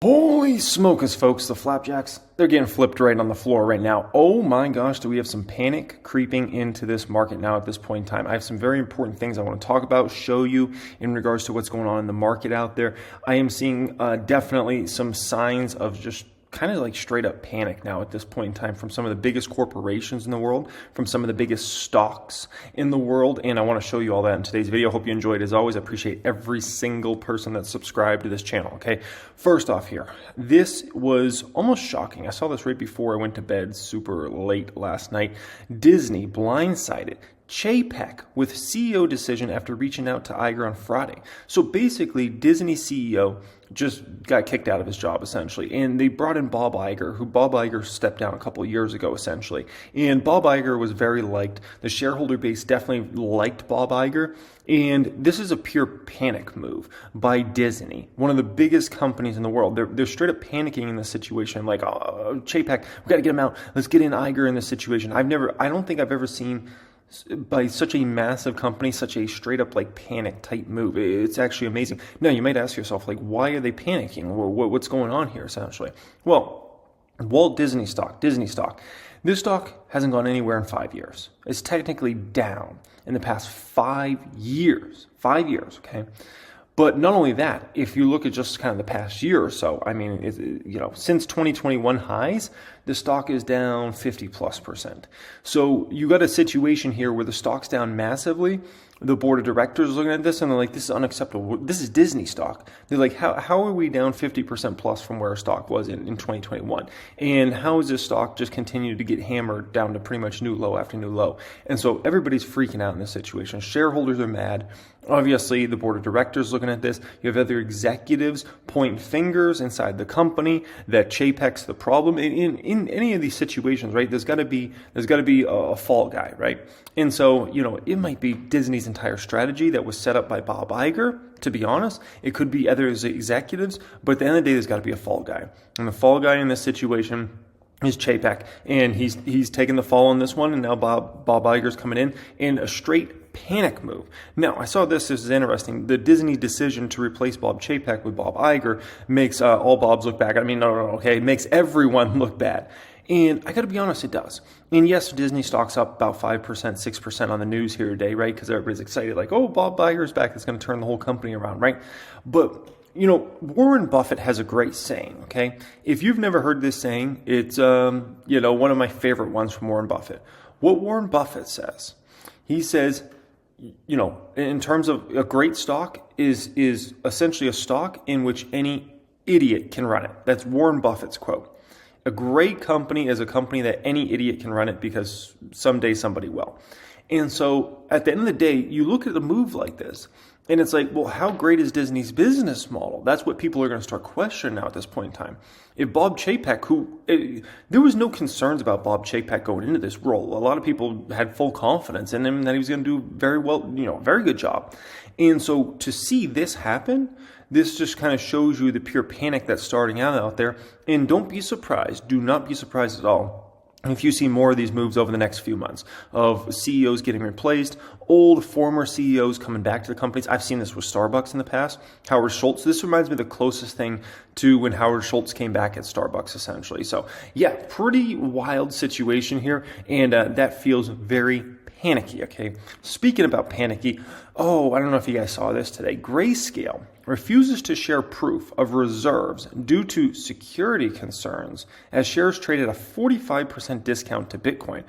Holy smokers, folks, the flapjacks, they're getting flipped right on the floor right now. Oh my gosh, do we have some panic creeping into this market now at this point in time? I have some very important things I want to talk about, show you in regards to what's going on in the market out there. I am seeing definitely some signs of just kind of like straight up panic now at this point in time from some of the biggest corporations in the world, from some of the biggest stocks in the world, and I want to show you all that in today's video. Hope you enjoyed. As always, I appreciate every single person that's subscribed to this channel, okay? First off here, this was almost shocking. I saw this right before I went to bed super late last night. Disney blindsided Chapek with CEO decision after reaching out to Iger on Friday. So basically, Disney CEO just got kicked out of his job, essentially. And they brought in Bob Iger, who Bob Iger stepped down a couple of years ago, essentially. And Bob Iger was very liked. The shareholder base definitely liked Bob Iger. And this is a pure panic move by Disney, one of the biggest companies in the world. They're straight up panicking in this situation. Like, oh, Chapek, we got to get him out. Let's get in Iger in this situation. I don't think I've ever seen by such a massive company, such a straight up like panic type move. It's actually amazing. Now you might ask yourself, like, why are they panicking? What's going on here essentially? Well, Walt Disney stock, this stock hasn't gone anywhere in 5 years. It's technically down in the past 5 years, okay? But not only that, if you look at just kind of the past year or so, I mean, since 2021 highs, the stock is down 50+%. So you got a situation here where the stock's down massively. The board of directors is looking at this and they're like, this is unacceptable. This is Disney stock. They're like, how are we down 50% plus from where our stock was in 2021? And how is this stock just continued to get hammered down to pretty much new low after new low? And so everybody's freaking out in this situation. Shareholders are mad. Obviously, the board of directors looking at this. You have other executives pointing fingers inside the company that Chapek's the problem. In any of these situations, right? There's got to be a fall guy, right? And so, it might be Disney's entire strategy that was set up by Bob Iger. To be honest, it could be other executives, but at the end of the day, there's got to be a fall guy. And the fall guy in this situation is Chapek, and he's taking the fall on this one, and now Bob Iger's coming in a straight panic move. Now, I saw this is interesting. The Disney decision to replace Bob Chapek with Bob Iger makes all Bobs look bad. I mean, no, okay, it makes everyone look bad. And I got to be honest, it does. And yes, Disney stock's up about 5%, 6% on the news here today, right? Because everybody's excited, like, oh, Bob Iger's back. It's going to turn the whole company around, right? But Warren Buffett has a great saying, okay? If you've never heard this saying, it's, one of my favorite ones from Warren Buffett. What Warren Buffett says, he says, in terms of a great stock is essentially a stock in which any idiot can run it. That's Warren Buffett's quote. A great company is a company that any idiot can run it because someday somebody will. And so at the end of the day, you look at a move like this, and it's like, well, how great is Disney's business model? That's what people are going to start questioning now at this point in time. If Bob Chapek, there was no concerns about Bob Chapek going into this role. A lot of people had full confidence in him that he was going to do very well, very good job. And so to see this happen, this just kind of shows you the pure panic that's starting out there. And don't be surprised. Do not be surprised at all if you see more of these moves over the next few months of CEOs getting replaced, old former CEOs coming back to the companies. I've seen this with Starbucks in the past. Howard Schultz, this reminds me of the closest thing to when Howard Schultz came back at Starbucks, essentially. So yeah, pretty wild situation here, and that feels very panicky, okay? Speaking about panicky, I don't know if you guys saw this today. Grayscale refuses to share proof of reserves due to security concerns as shares trade at a 45% discount to Bitcoin.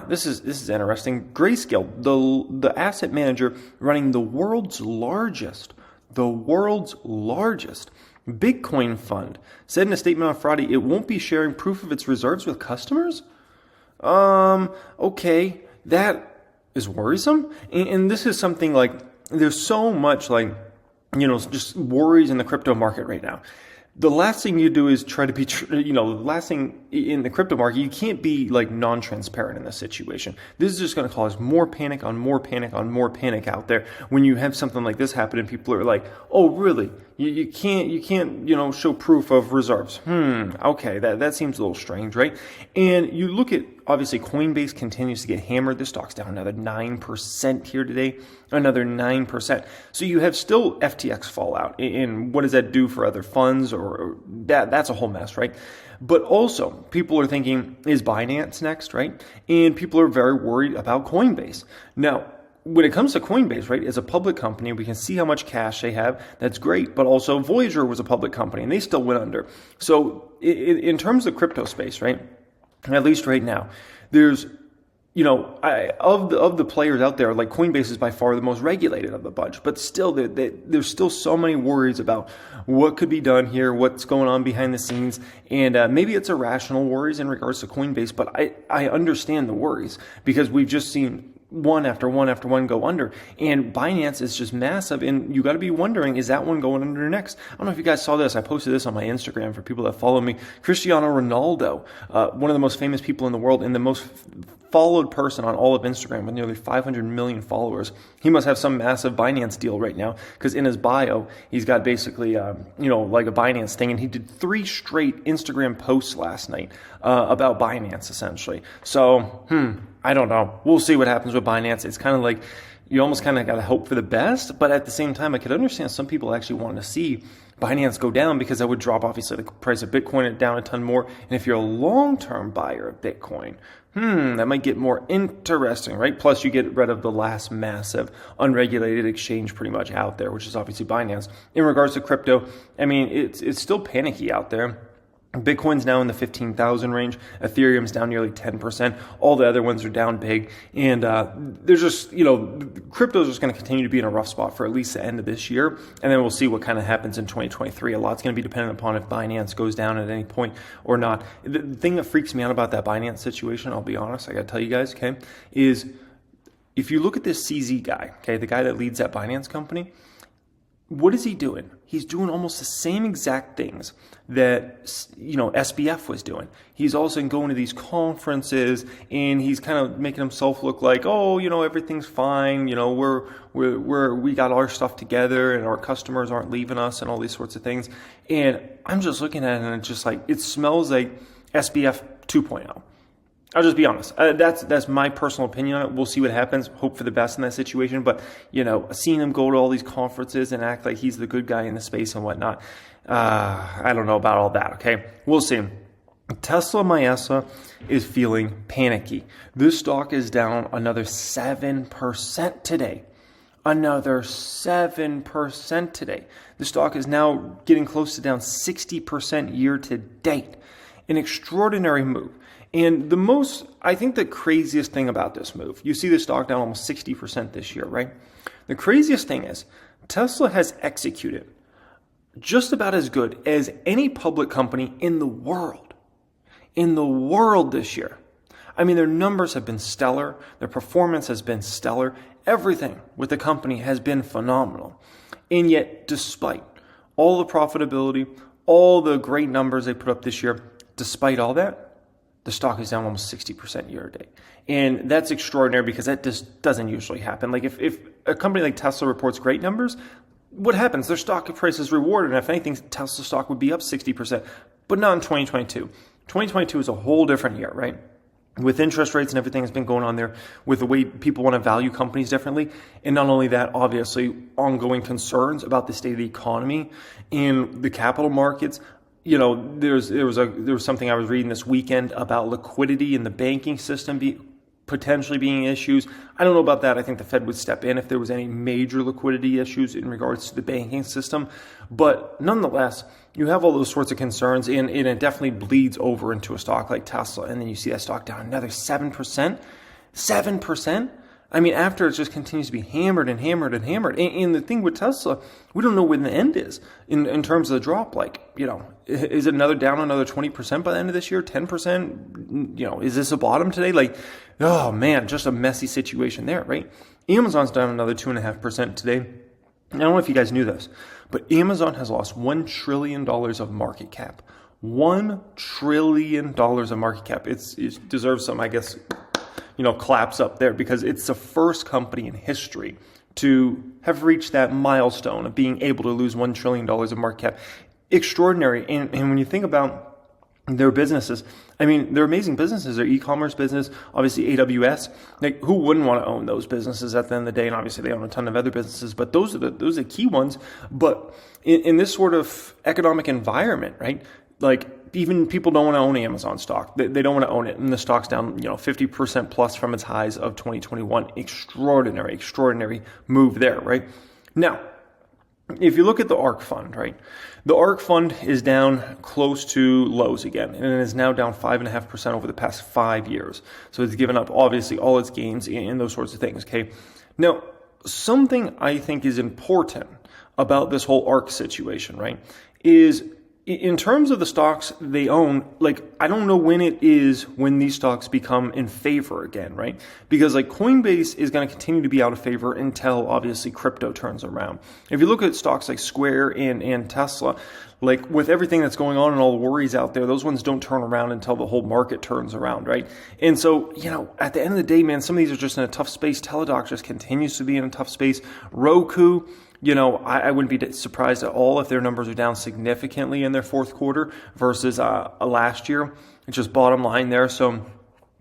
This is interesting. Grayscale, the asset manager running the world's largest Bitcoin fund, said in a statement on Friday it won't be sharing proof of its reserves with customers. Okay. That is worrisome. And this is something like, there's so much just worries in the crypto market right now. The last thing you do is try to be, the last thing in the crypto market, you can't be like non-transparent in this situation. This is just going to cause more panic on more panic on more panic out there when you have something like this happen and people are like, oh, really? You can't show proof of reserves. Okay, that seems a little strange, right? And you look at, obviously, Coinbase continues to get hammered. The stock's down another 9% here today, another 9%. So you have still FTX fallout. And what does that do for other funds? Or that's a whole mess, right? But also, people are thinking, is Binance next, right? And people are very worried about Coinbase. Now, when it comes to Coinbase, right, as a public company, we can see how much cash they have. That's great. But also, Voyager was a public company, and they still went under. So in terms of crypto space, right, at least right now, there's, of the players out there, like Coinbase is by far the most regulated of the bunch. But still, there's still so many worries about what could be done here, what's going on behind the scenes. And maybe it's irrational worries in regards to Coinbase, but I understand the worries because we've just seen one after one after one go under, and Binance is just massive, and you got to be wondering, is that one going under next? I don't know if you guys saw this. I posted this on my Instagram for people that follow me. Cristiano Ronaldo, one of the most famous people in the world and the most followed person on all of Instagram with nearly 500 million followers. He must have some massive Binance deal right now because in his bio, he's got basically, like a Binance thing. And he did 3 straight Instagram posts last night about Binance, essentially. So, I don't know. We'll see what happens with Binance. It's kind of like you almost kind of got to hope for the best. But at the same time, I could understand some people actually wanting to see Binance go down because that would drop, obviously, the price of Bitcoin down a ton more. And if you're a long-term buyer of Bitcoin, that might get more interesting, right? Plus, you get rid of the last massive unregulated exchange pretty much out there, which is obviously Binance. In regards to crypto, I mean, it's still panicky out there. Bitcoin's now in the 15,000 range. Ethereum's down nearly 10%. All the other ones are down big. And there's just, crypto's just going to continue to be in a rough spot for at least the end of this year. And then we'll see what kind of happens in 2023. A lot's going to be dependent upon if Binance goes down at any point or not. The thing that freaks me out about that Binance situation, I'll be honest, I got to tell you guys, okay, is if you look at this CZ guy, okay, the guy that leads that Binance company, what is he doing? He's doing almost the same exact things that, SBF was doing. He's also going to these conferences and he's kind of making himself look like, everything's fine. We got our stuff together and our customers aren't leaving us and all these sorts of things. And I'm just looking at it and it's just like, it smells like SBF 2.0. I'll just be honest. That's my personal opinion on it. We'll see what happens. Hope for the best in that situation. But, seeing him go to all these conferences and act like he's the good guy in the space and whatnot, I don't know about all that, okay? We'll see. Tesla Maesa is feeling panicky. This stock is down another 7% today. Another 7% today. The stock is now getting close to down 60% year to date. An extraordinary move. And I think the craziest thing about this move, you see the stock down almost 60% this year, right? The craziest thing is Tesla has executed just about as good as any public company in the world this year. I mean, their numbers have been stellar. Their performance has been stellar. Everything with the company has been phenomenal. And yet, despite all the profitability, all the great numbers they put up this year, despite all that, the stock is down almost 60% year to date. And that's extraordinary because that just doesn't usually happen. Like if a company like Tesla reports great numbers, what happens? Their stock price is rewarded. And if anything, Tesla stock would be up 60%, but not in 2022. 2022 is a whole different year, right? With interest rates and everything that's been going on there, with the way people want to value companies differently. And not only that, obviously, ongoing concerns about the state of the economy and the capital markets. There was something I was reading this weekend about liquidity in the banking system potentially being issues. I don't know about that. I think the Fed would step in if there was any major liquidity issues in regards to the banking system. But nonetheless, you have all those sorts of concerns, and it definitely bleeds over into a stock like Tesla. And then you see that stock down another 7%. 7%? I mean, after it just continues to be hammered and hammered and hammered. And the thing with Tesla, we don't know when the end is in terms of the drop. Like, is it down another 20% by the end of this year? 10%? Is this a bottom today? Like, oh man, just a messy situation there, right? Amazon's down another 2.5% today. I don't know if you guys knew this, but Amazon has lost $1 trillion of market cap. $1 trillion of market cap. It deserves some, I guess, claps up there because it's the first company in history to have reached that milestone of being able to lose $1 trillion of market cap. Extraordinary. And when you think about their businesses, I mean, they're amazing businesses. Their e-commerce business, obviously AWS. Like, who wouldn't want to own those businesses at the end of the day? And obviously they own a ton of other businesses, but those are the key ones. But in this sort of economic environment, right? Like, even people don't want to own Amazon stock. They don't want to own it. And the stock's down, 50% plus from its highs of 2021. Extraordinary move there, right? Now, if you look at the ARK fund, right? The ARK fund is down close to lows again, and it is now down 5.5% over the past 5 years. So it's given up, obviously, all its gains in those sorts of things, okay? Now, something I think is important about this whole ARK situation, right, is in terms of the stocks they own, like, I don't know when it is when these stocks become in favor again, right? Because like Coinbase is going to continue to be out of favor until obviously crypto turns around. If you look at stocks like Square and Tesla, like with everything that's going on and all the worries out there, those ones don't turn around until the whole market turns around, right? And so, at the end of the day, man, some of these are just in a tough space. Teladoc just continues to be in a tough space. Roku, I wouldn't be surprised at all if their numbers are down significantly in their fourth quarter versus last year. It's just bottom line there. So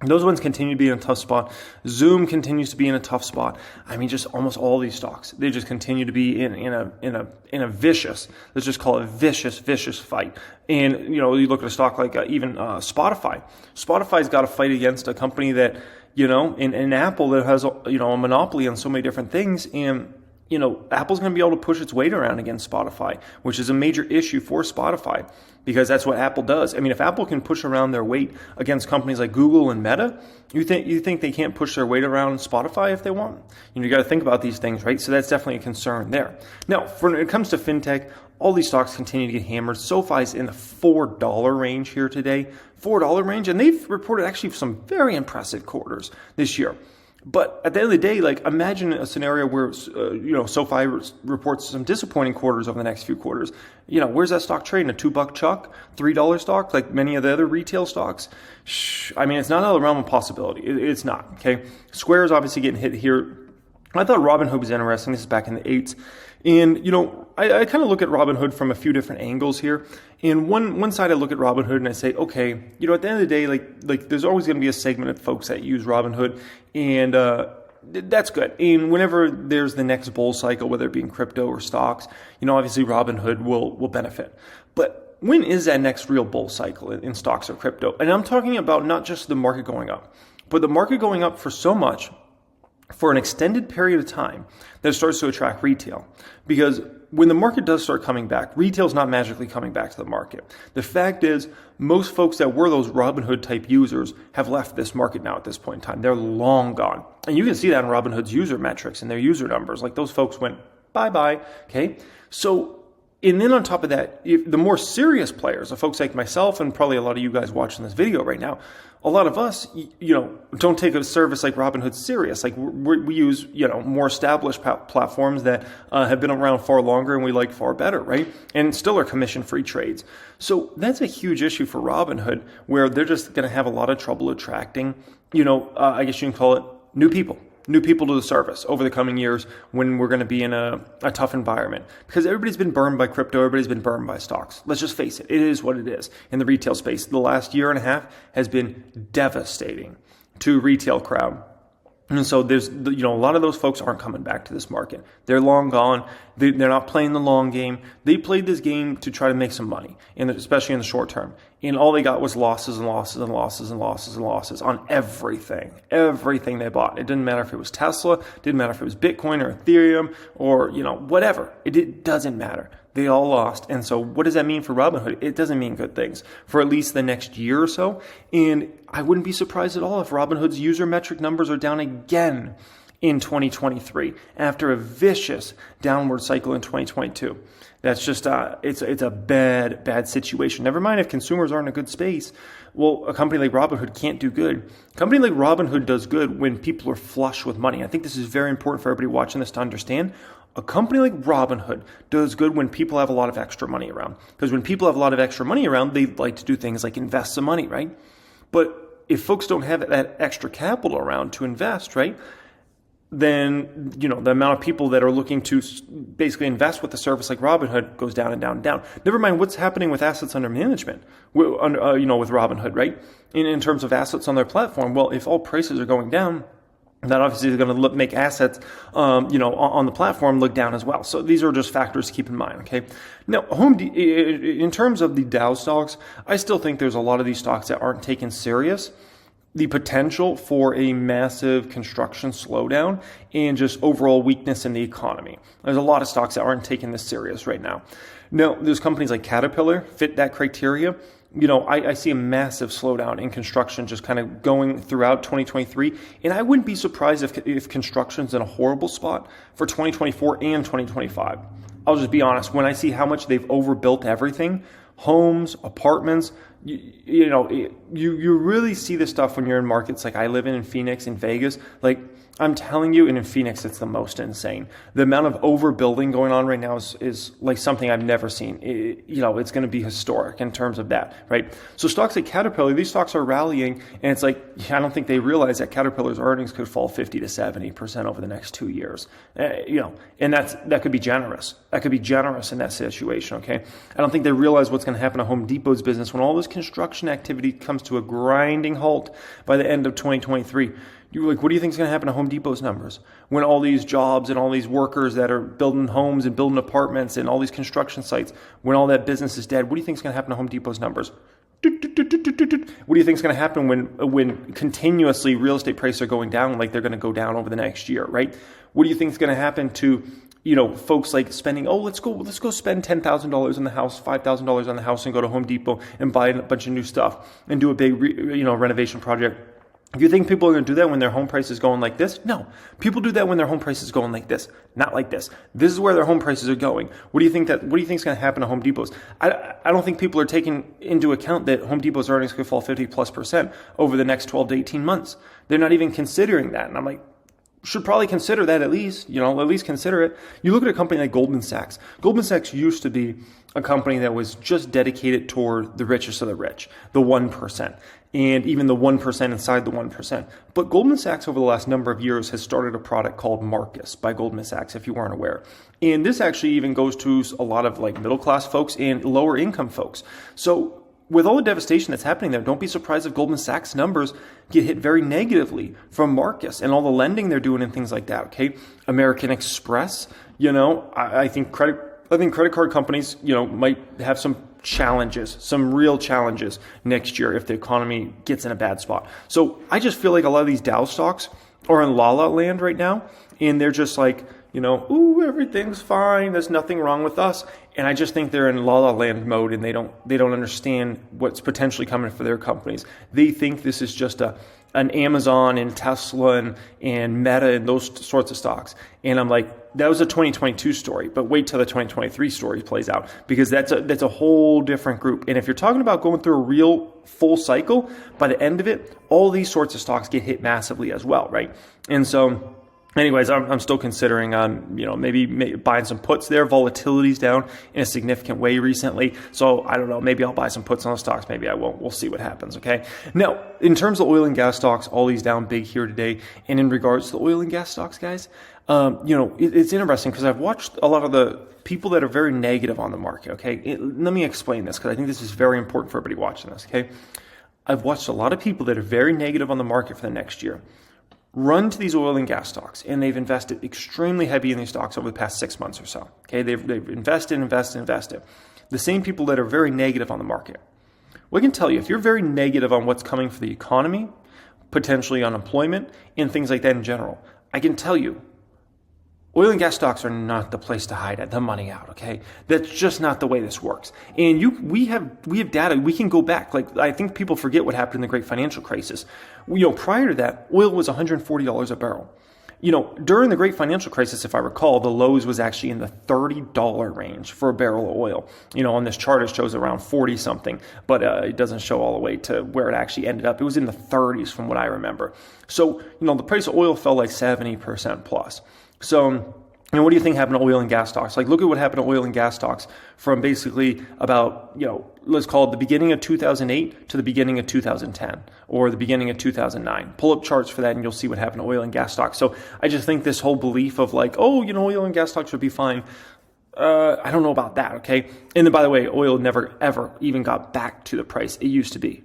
those ones continue to be in a tough spot. Zoom continues to be in a tough spot. I mean, just almost all these stocks, they just continue to be in a vicious, let's just call it vicious fight. And, you look at a stock like even Spotify. Spotify's got to fight against a company that, in Apple that has, a monopoly on so many different things. And Apple's going to be able to push its weight around against Spotify, which is a major issue for Spotify because that's what Apple does. I mean, if Apple can push around their weight against companies like Google and Meta, you think they can't push their weight around Spotify if they want? You got to think about these things, right? So that's definitely a concern there. Now, when it comes to fintech, all these stocks continue to get hammered. SoFi's in the $4 range here today, $4 range, and they've reported actually some very impressive quarters this year. But at the end of the day, like, imagine a scenario where, SoFi reports some disappointing quarters over the next few quarters. Where's that stock trading? A $2 chuck, $3 stock, like many of the other retail stocks? I mean, it's not out of the realm of possibility. It's not, okay? Square is obviously getting hit here. I thought Robinhood was interesting. This is back in the 8s. And, I kind of look at Robinhood from a few different angles here. And one side I look at Robinhood and I say, okay, at the end of the day, like there's always going to be a segment of folks that use Robinhood, and that's good. And whenever there's the next bull cycle, whether it be in crypto or stocks, obviously Robinhood will benefit. But when is that next real bull cycle in stocks or crypto? And I'm talking about not just the market going up, but the market going up for so much for an extended period of time that starts to attract retail. Because when the market does start coming back, retail's not magically coming back to the market. The fact is, most folks that were those Robinhood type users have left this market now at this point in time. They're long gone. And you can see that in Robinhood's user metrics and their user numbers. Like, those folks went bye-bye, okay? So, and then on top of that, the more serious players, the folks like myself and probably a lot of you guys watching this video right now, a lot of us, don't take a service like Robinhood serious. Like, we use, more established platforms that have been around far longer and we like far better, right? And still are commission-free trades. So that's a huge issue for Robinhood, where they're just going to have a lot of trouble attracting, I guess you can call it new people to the service over the coming years when we're going to be in a tough environment. Because everybody's been burned by crypto, everybody's been burned by stocks. Let's just face it, it is what it is in the retail space. The last year and a half has been devastating to retail crowd. And so there's, a lot of those folks aren't coming back to this market. They're long gone. They're not playing the long game. They played this game to try to make some money, especially in the short term. And all they got was losses and losses and losses and losses and losses on everything they bought. It didn't matter if it was Tesla, didn't matter if it was Bitcoin or Ethereum or, whatever. It doesn't matter. They all lost. And so what does that mean for Robinhood? It doesn't mean good things for at least the next year or so. And I wouldn't be surprised at all if Robinhood's user metric numbers are down again in 2023 after a vicious downward cycle in 2022. That's just, it's a bad situation. Never mind if consumers aren't in a good space. Well, a company like Robinhood can't do good. A company like Robinhood does good when people are flush with money. I think this is very important for everybody watching this to understand. A company like Robinhood does good when people have a lot of extra money around. Because when people have a lot of extra money around, they like to do things like invest some money, right? But if folks don't have that extra capital around to invest, right, then, the amount of people that are looking to basically invest with a service like Robinhood goes down and down and down. Never mind what's happening with assets under management, with Robinhood, right? In terms of assets on their platform. Well, if all prices are going down, that obviously is going to make assets, on the platform look down as well. So these are just factors to keep in mind. Okay. Now, in terms of the Dow stocks, I still think there's a lot of these stocks that aren't taken serious. The potential for a massive construction slowdown and just overall weakness in the economy. There's a lot of stocks that aren't taking this serious right now. Now, there's companies like Caterpillar fit that criteria. I see a massive slowdown in construction just kind of going throughout 2023. And I wouldn't be surprised if construction's in a horrible spot for 2024 and 2025. I'll just be honest. When I see how much they've overbuilt everything, homes, apartments, you really see this stuff when you're in markets like I live in Phoenix and Vegas. Like I'm telling you, and in Phoenix, it's the most insane. The amount of overbuilding going on right now is like something I've never seen. It's going to be historic in terms of that, right? So stocks like Caterpillar, these stocks are rallying, and it's like, I don't think they realize that Caterpillar's earnings could fall 50 to 70% over the next 2 years. And that could be generous. That could be generous in that situation, okay? I don't think they realize what's going to happen to Home Depot's business when all this construction activity comes to a grinding halt by the end of 2023. You're like, what do you think is going to happen to Home Depot's numbers when all these jobs and all these workers that are building homes and building apartments and all these construction sites, when all that business is dead, what do you think is going to happen to Home Depot's numbers? What do you think is going to happen when continuously real estate prices are going down like they're going to go down over the next year, right? What do you think is going to happen to folks like spending, let's go spend $10,000 on the house, $5,000 on the house and go to Home Depot and buy a bunch of new stuff and do a big, renovation project. If you think people are going to do that when their home price is going like this, no. People do that when their home price is going like this, not like this. This is where their home prices are going. What do you think is going to happen to Home Depot's? I don't think people are taking into account that Home Depot's earnings could fall 50+% over the next 12 to 18 months. They're not even considering that. And I'm like, should probably consider that at least consider it. You look at a company like Goldman Sachs. Goldman Sachs used to be a company that was just dedicated toward the richest of the rich, the 1%, and even the 1% inside the 1%. But Goldman Sachs over the last number of years has started a product called Marcus by Goldman Sachs, if you weren't aware. And this actually even goes to a lot of like middle class folks and lower income folks. So with all the devastation that's happening there, don't be surprised if Goldman Sachs numbers get hit very negatively from Marcus and all the lending they're doing and things like that. Okay, American Express. I think credit card companies, might have some real challenges next year if the economy gets in a bad spot. So I just feel like a lot of these Dow stocks are in la la land right now, and they're just like, everything's fine. There's nothing wrong with us. And I just think they're in la la land mode, and they don't understand what's potentially coming for their companies. They think this is just an Amazon and Tesla and Meta and those sorts of stocks. And I'm like, that was a 2022 story, but wait till the 2023 story plays out, because that's a whole different group. And if you're talking about going through a real full cycle, by the end of it, all these sorts of stocks get hit massively as well, right? And so anyways, I'm still considering maybe buying some puts there. Volatility's down in a significant way recently. So I don't know, maybe I'll buy some puts on the stocks. Maybe I won't. We'll see what happens, okay? Now, in terms of oil and gas stocks, all these down big here today. And in regards to the oil and gas stocks, guys, it's interesting because I've watched a lot of the people that are very negative on the market, okay? Let me explain this because I think this is very important for everybody watching this, okay? I've watched a lot of people that are very negative on the market for the next year run to these oil and gas stocks, and they've invested extremely heavy in these stocks over the past 6 months or so. Okay, they've invested. The same people that are very negative on the market. Well, I can tell you, if you're very negative on what's coming for the economy, potentially unemployment, and things like that in general, I can tell you, oil and gas stocks are not the place to hide the money out, okay? That's just not the way this works. And we have data. We can go back. Like, I think people forget what happened in the great financial crisis. Prior to that, oil was $140 a barrel. During the great financial crisis, if I recall, the lows was actually in the $30 range for a barrel of oil. On this chart, it shows around 40 something, but it doesn't show all the way to where it actually ended up. It was in the 30s from what I remember. So, the price of oil fell like 70% plus. So And what do you think happened to oil and gas stocks? Like, look at what happened to oil and gas stocks from basically about, let's call it the beginning of 2008 to the beginning of 2010 or the beginning of 2009. Pull up charts for that and you'll see what happened to oil and gas stocks. So I just think this whole belief of like, oil and gas stocks would be fine. I don't know about that, okay? And then, by the way, oil never, ever even got back to the price it used to be.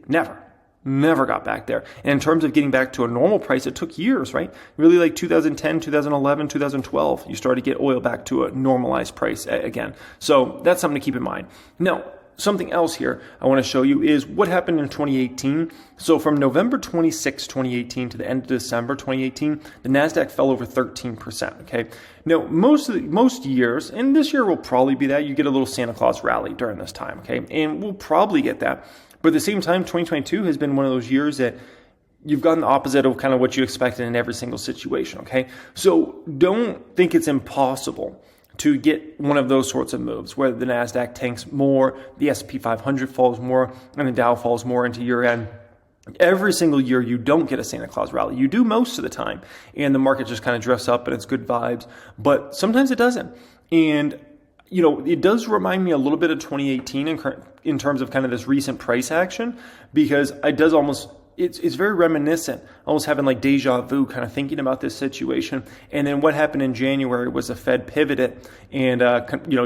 Never got back there. And in terms of getting back to a normal price, it took years, right? Really like 2010, 2011, 2012, you started to get oil back to a normalized price again. So that's something to keep in mind. Now, something else here I want to show you is what happened in 2018. So from November 26, 2018 to the end of December 2018, the NASDAQ fell over 13%, okay? Now, most years, and this year will probably be that, you get a little Santa Claus rally during this time, okay? And we'll probably get that. But at the same time, 2022 has been one of those years that you've gotten the opposite of kind of what you expected in every single situation, okay? So don't think it's impossible to get one of those sorts of moves where the NASDAQ tanks more, the S&P 500 falls more, and the Dow falls more into year end. Every single year, you don't get a Santa Claus rally. You do most of the time, and the market just kind of drifts up and it's good vibes, but sometimes it doesn't. And it does remind me a little bit of 2018 in terms of kind of this recent price action, because it does almost, it's very reminiscent, almost having like deja vu, kind of thinking about this situation. And then what happened in January was the Fed pivoted and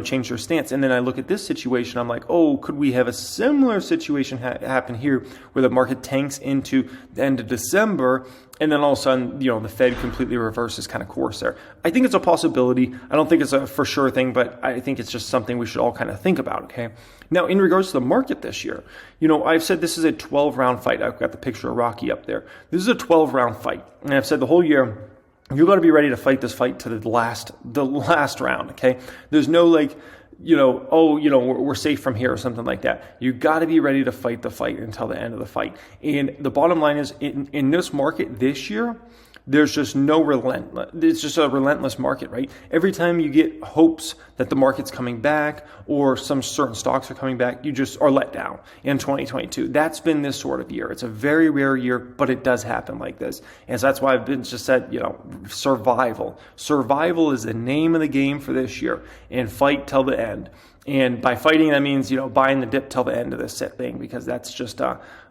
changed their stance. And then I look at this situation, I'm like, could we have a similar situation happen here where the market tanks into the end of December, and then all of a sudden, the Fed completely reverses kind of course there. I think it's a possibility. I don't think it's a for sure thing, but I think it's just something we should all kind of think about, okay? Now, in regards to the market this year, I've said this is a 12-round fight. I've got the picture of Rocky up there. This is a 12-round fight. And I've said the whole year, you've got to be ready to fight this fight to the last round, okay? There's no we're safe from here or something like that. You got to be ready to fight the fight until the end of the fight. And the bottom line is, in this market this year, there's just it's just a relentless market, right? Every time you get hopes that the market's coming back or some certain stocks are coming back, you just are let down in 2022. That's been this sort of year. It's a very rare year, but it does happen like this. And so that's why I've just said, survival. Survival is the name of the game for this year, and fight till the end. And by fighting, that means, buying the dip till the end of this thing, because that's just,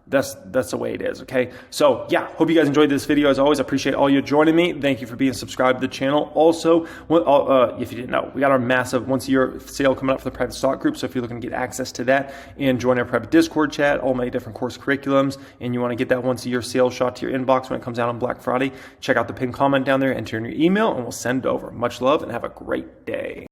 that's the way it is, okay? So, yeah, hope you guys enjoyed this video. As always, I appreciate all you joining me. Thank you for being subscribed to the channel. Also, if you didn't know, we got our massive once-a-year sale coming up for the private stock group. So if you're looking to get access to that and join our private Discord chat, all my different course curriculums, and you want to get that once-a-year sale shot to your inbox when it comes out on Black Friday, check out the pinned comment down there, enter in your email, and we'll send it over. Much love, and have a great day.